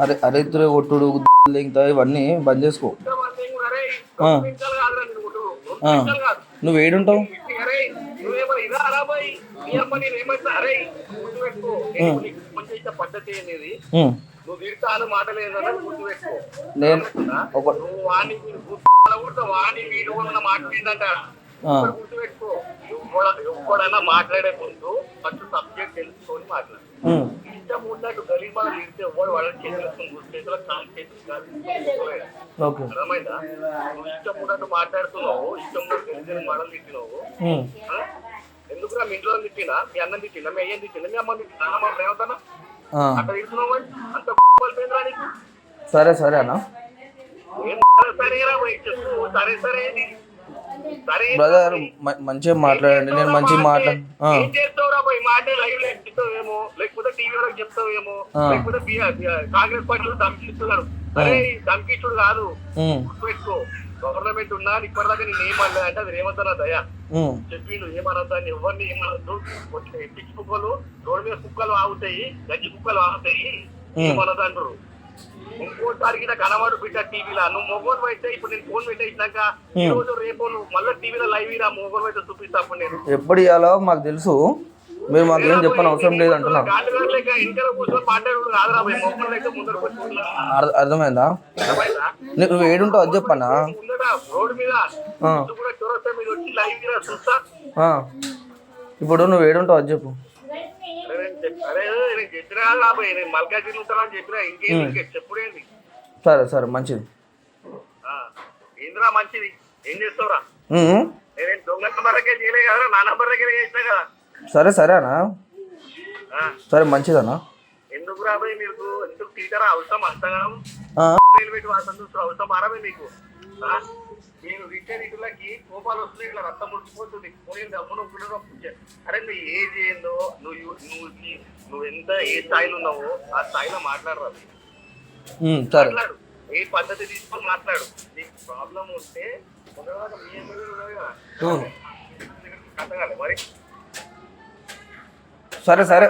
అరే అరేతురే కొట్టుడు ఇంకా ఇవన్నీ బంద్ చేసుకో. నువ్వు ఏడుంటావు? పద్ధతి అనేది నువ్వు తిడతాను మాటలు ఏంటన్నది గుర్తుపెట్టుకో. నేను నువ్వు వాణి వాణి వీడు ఉన్న మాట్లాడిందంట గుర్తుపెట్టుకో. ఎప్పుడైనా మాట్లాడే ముందు ఫస్ట్ సబ్జెక్ట్ తెలుసుకొని మాట్లాడు. ఇష్టం ఉన్నట్టు గలీజ్ మనం తిడితే ఎవరు వాళ్ళని చేతులకు అర్థమైందా? నువ్వు ఇష్టం ఉన్నట్టు మాట్లాడుతున్నావు, ఇష్టం ఉన్నట్టు తెలిసిన మాటలు తిట్టినావు. ఎందుకురా మీ ఇంట్లో తిట్టినా, మీ అన్నం తిట్టినా, మీ అయ్యని తిట్టినా, మీ అమ్మ తిట్టినా, అమ్మ ఏమవుతానా అట్లా తిడుతున్నావు అంత నీకు. సరే సరే అన్న. సరేరా చెప్పు. సరే సరే బ్రదర్ మంచిగా మాట్లాడండి. నేను మంచిగా ఏం చేస్తావురా పోయి మాట లైవ్ లో చెప్తావేమో, లేకపోతే టీవీలో చెప్తావేమో, లేకపోతే కాంగ్రెస్ పార్టీలో ధమ్కిస్తున్నాడు. సరే ధమ్కిచ్చుడు కాదు, గుర్తుపెట్టుకో. గవర్నమెంట్ ఉన్నా ఇప్పటిదాకా నేను ఏమన్నా అంటే అది రేవంత్ దయా చెప్పిండు. ఏమనొద్దని ఎవరిని ఏమనొద్దు. పిచ్చి కుక్కలు రోడ్డు మీద కుక్కలు ఆగుతాయి, గజ్జి కుక్కలు ఆగుతాయి, ఏమనొద్దు అంటారు. ఇంకోసారికి నాకు కనబడు బిడ్డ టీవీలో. నువ్వు మొగోన్ అయితే ఇప్పుడు నేను ఫోన్ పెట్టేసినాక ఈ రోజు రేపు నువ్వు మళ్ళీ టీవీలో లైవ్ రా మొగోన్ అయితే చూపిస్తా. అప్పుడు నేను ఎప్పుడు ఇవ్వాలో మాకు తెలుసు. మీరు మాకు ఏం చెప్పని అవసరం లేదు అంటున్నా. ఇంట్లో కూర్చొని మాట్లాడు రాదురా మొగోన్ అయితే ముందరకు అర్థమైందా? నువ్వు ఏడుంటావు అది చెప్పన్నా. రోడ్డు మీద కూడా చొరస్తా మీద వచ్చి లైవ్ రా చూస్తా. ఇప్పుడు నువ్వు ఏడుంటావు అది చెప్పు. సరే సరే మంచిది. ఏంద్రా మంచిది? ఏం చేస్తావురా? నేను దొంగ నంబర్కే చేయలే కదా, నా నంబర్ దగ్గర చేసినా కదా. సరే సరే అన్నా. సరే మంచిదన్నా. ఎందుకు రాబోయే మీకు ఎందుకు టీచరా అవసరం అంతగానం పెట్టి చూస్తారు అవసరం మారమే మీకు. నేను రిటర్న్ ఇటులకి కోపాలు వస్తున్నాయి, ఇట్లా రక్తం ముడిచిపోతుంది. అరే నువ్వు ఏజ్ ఏందో, నువ్వు ఎంత ఏ స్థాయిలో ఉన్నావో ఆ స్థాయిలో మాట్లాడరా. మాట్లాడు, ఏ పద్ధతి తీసుకొని మాట్లాడు. నీకు ప్రాబ్లం ఉంటే మరి సరే సరే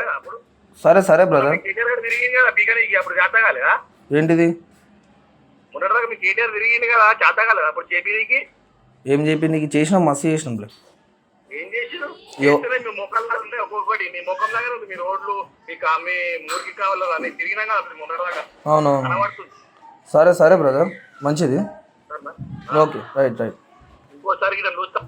సరే సరే బ్రదర్. తిరిగింది కదా పీకనీకి, అప్పుడు చేత కాలేదా? ఏంటిది? మొన్నటిదాకా మీ కేటీఆర్ తిరిగింది కదా, చేత కాలేదా అప్పుడు చేపీనికి? ఏం చెప్పి నీకు చేసినాం, మస్తు చేసినాం. ఏం చేసినావు? చేస్తేనే మీ మొక్కలు ఉంటాయి ఒక్కొక్కటి. మీ మొక్కం దగ్గర ఉంది, మీ రోడ్లు మీకు మీ మురికి కావాలి అని తిరిగినా కదా అప్పుడు మొన్నటిదాకా. అవును కనబడుతుంది. సరే సరే బ్రదర్ మంచిది. Okay right right. ఇంకోసారి చూస్తాం.